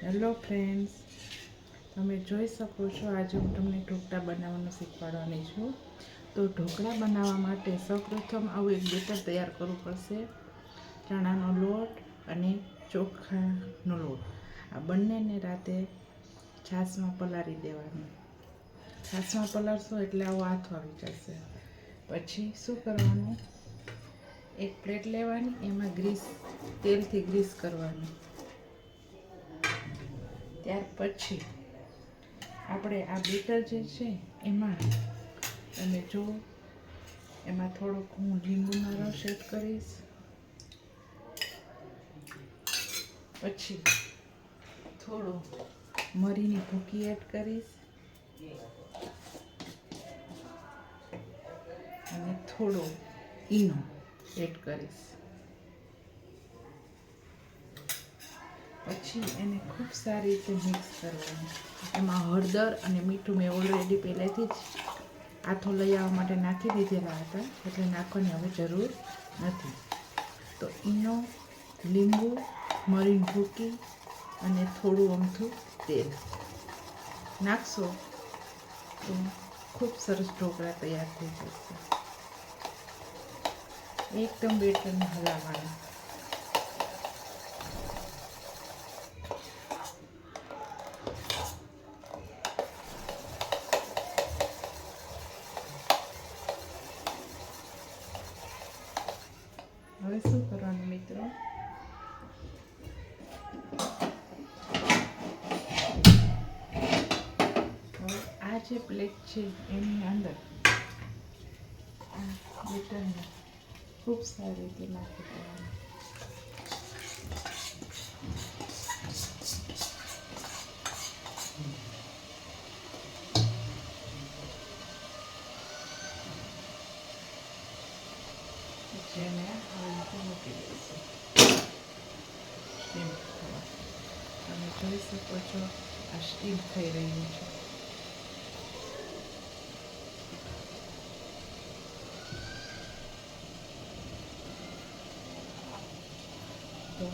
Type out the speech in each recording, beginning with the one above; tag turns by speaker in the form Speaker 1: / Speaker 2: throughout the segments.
Speaker 1: Hello friends, તમે જોઈ શકો છો આજે હું તમને ઢોકળા બનાવવાનું શીખવાડવાની છું. તો ઢોકળા બનાવવા માટે સૌપ્રથમ આવું એક બેટર તૈયાર કરવું પડશે. ચણાનો લોટ અને ચોખાનો લોટ આ બંનેને રાતે છાશમાં પલાળી દેવાનું. છાશમાં પલાળશો એટલે આવો આથો આવી જશે. પછી શું કરવાનું, એક પ્લેટ લેવાની, એમાં તેલથી ગ્રીસ કરવાની. ત્યાર પછી આપણે આ બેટર જે છે એમાં તમે જો એમાં થોડોક હું લીંબુનો રસ એડ કરીશ. પછી થોડું મરીની ભૂકી એડ કરીશ અને થોડો ઈનો એડ કરીશ. પછી એને ખૂબ સારી રીતે મિક્સ કરવાનું. એમાં હળદર અને મીઠું મેં ઓલરેડી પહેલેથી જ આથો લઈ આવવા માટે નાખી દીધેલા હતા, એટલે નાખવાની હવે જરૂર નથી. તો ઈનો, લીંબુ, મરીની ભૂકી અને થોડું અમથું તેલ નાખશો તો ખૂબ સરસ ઢોકળા તૈયાર થઈ જશે. એકદમ બેટરને હલાવવાનું. હવે શું કરવાનું મિત્રો, હવે આ જે પ્લેટ છે એની અંદર આ બેટરને ખૂબ સારી રીતે નાખી દેવાનું. જેને હવે મૂકી દઈશું સ્ટીમ થવા. તમે જોઈ શકો છો આ સ્ટીમ થઈ રહ્યું છે. તો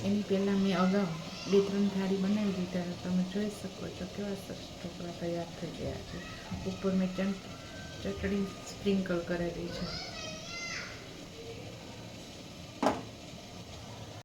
Speaker 1: એની પહેલાં મેં અગાઉ 2-3 થાળી બનાવી દીધા. તમે જોઈ શકો છો કેવા સરસ ઢોકળા તૈયાર થઈ ગયા છે. ઉપર મેં ચટણી સ્પ્રિંકલ કરેલી છે.